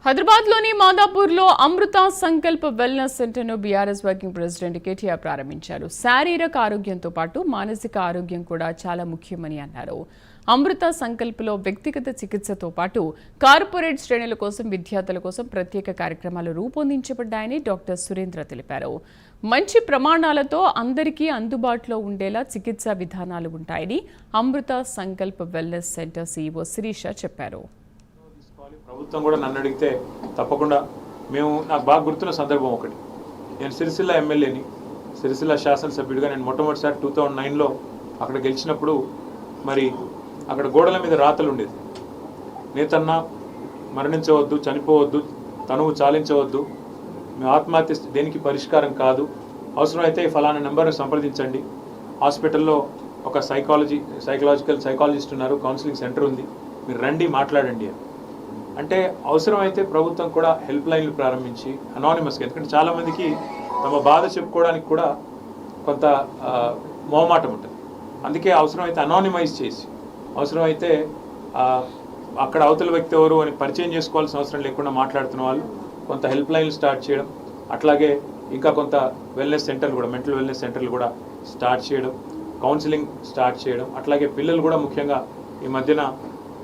హైదరాబాద్లోని మాదాపూర్లో అమృత సంకల్ప వెల్నెస్ సెంటర్ను బీఆర్ఎస్ వర్కింగ్ ప్రెసిడెంట్ కేటీఆర్ ప్రారంభించారు. శారీరక ఆరోగ్యంతో పాటు మానసిక ఆరోగ్యం కూడా చాలా ముఖ్యమని అన్నారు. అమృత సంకల్పలో వ్యక్తిగత చికిత్సతో పాటు కార్పొరేట్ శ్రేణుల కోసం విద్యార్థుల కోసం ప్రత్యేక కార్యక్రమాలు రూపొందించబడ్డాయని డాక్టర్ సురేంద్ర తెలిపారు. మంచి ప్రమాణాలతో అందరికీ అందుబాటులో ఉండేలా చికిత్సా విధానాలు ఉంటాయని అమృత సంకల్ప వెల్నెస్ సెంటర్ సీఈఓ శిరీష చెప్పారు. ప్రభుత్వం కూడా నన్ను అడిగితే తప్పకుండా నాకు బాగా గుర్తున్న సందర్భం ఒకటి. నేను సిరిసిల్ల ఎమ్మెల్యేని, సిరిసిల్ల శాసనసభ్యుడిగా నేను మొట్టమొదటిసారి 2009లో అక్కడ గెలిచినప్పుడు మరి అక్కడ గోడల మీద రాతలు ఉండేది. నేతన్న మరణించవద్దు, చనిపోవద్దు, తనువు చాలించవద్దు, మీ ఆత్మహత్య దేనికి పరిష్కారం కాదు, అవసరమైతే ఫలానా నెంబర్ని సంప్రదించండి, హాస్పిటల్లో ఒక సైకలాజికల్ సైకాలజిస్ట్ ఉన్నారు, కౌన్సిలింగ్ సెంటర్ ఉంది, మీరు రండి మాట్లాడండి అని. అంటే అవసరమైతే ప్రభుత్వం కూడా హెల్ప్ లైన్లు ప్రారంభించి అనానిమస్గా, ఎందుకంటే చాలామందికి తమ బాధ చెప్పుకోవడానికి కూడా కొంత మొహమాటం ఉంటుంది. అందుకే అవసరమైతే అనానిమైజ్ చేసి, అవసరమైతే అక్కడ అవతల వ్యక్తి ఎవరు అని పరిచయం చేసుకోవాల్సిన అవసరం లేకుండా మాట్లాడుతున్న వాళ్ళు కొంత హెల్ప్ లైన్లు స్టార్ట్ చేయడం, అట్లాగే ఇంకా కొంత వెల్నెస్ సెంటర్లు కూడా, మెంటల్ వెల్నెస్ సెంటర్లు కూడా స్టార్ట్ చేయడం, కౌన్సిలింగ్ స్టార్ట్ చేయడం, అట్లాగే పిల్లలు కూడా ముఖ్యంగా ఈ మధ్యన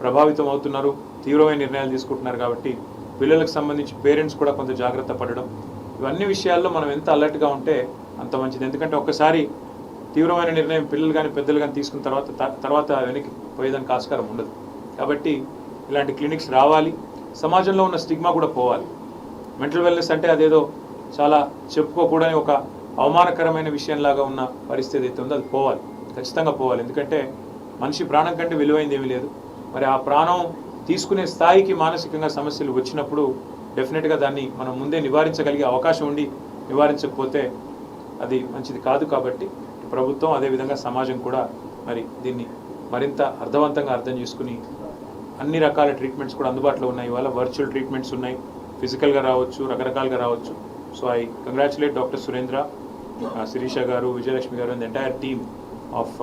ప్రభావితం అవుతున్నారు, తీవ్రమైన నిర్ణయాలు తీసుకుంటున్నారు. కాబట్టి పిల్లలకు సంబంధించి పేరెంట్స్ కూడా కొంత జాగ్రత్త పడడం, ఇవన్నీ విషయాల్లో మనం ఎంత అలర్ట్గా ఉంటే అంత మంచిది. ఎందుకంటే ఒక్కసారి తీవ్రమైన నిర్ణయం పిల్లలు కానీ పెద్దలు కానీ తీసుకున్న తర్వాత వెనక్కి పోయేదానికి ఆస్కారం ఉండదు. కాబట్టి ఇలాంటి క్లినిక్స్ రావాలి, సమాజంలో ఉన్న స్టిగ్మా కూడా పోవాలి. మెంటల్ వెల్నెస్ అంటే అదేదో చాలా చెప్పుకోకూడని ఒక అవమానకరమైన విషయంలాగా ఉన్న పరిస్థితి అయితే ఉందో అది పోవాలి, ఖచ్చితంగా పోవాలి. ఎందుకంటే మనిషి ప్రాణం కంటే విలువైంది ఏమీ లేదు. మరి ఆ ప్రాణం తీసుకునే స్థాయికి మానసికంగా సమస్యలు వచ్చినప్పుడు డెఫినెట్గా దాన్ని మనం ముందే నివారించగలిగే అవకాశం ఉండి నివారించకపోతే అది మంచిది కాదు. కాబట్టి ప్రభుత్వం అదేవిధంగా సమాజం కూడా మరి దీన్ని మరింత అర్థవంతంగా అర్థం చేసుకుని అన్ని రకాల ట్రీట్మెంట్స్ కూడా అందుబాటులో ఉన్నాయి. ఇవాళ వర్చువల్ ట్రీట్మెంట్స్ ఉన్నాయి, ఫిజికల్గా రావచ్చు, రకరకాలుగా రావచ్చు. So I congratulate doctor Surendra, Sirisha గారు, విజయలక్ష్మి గారు and the entire team of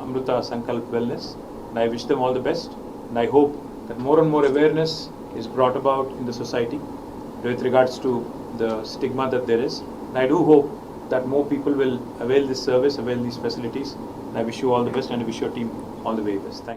Amrita Sankalp wellness. And I wish them all the best, and I hope that more and more awareness is brought about in the society with regards to the stigma that there is. And I do hope that more people will avail this service, avail these facilities. And I wish you all the best, and I wish your team all the very best. Thank you.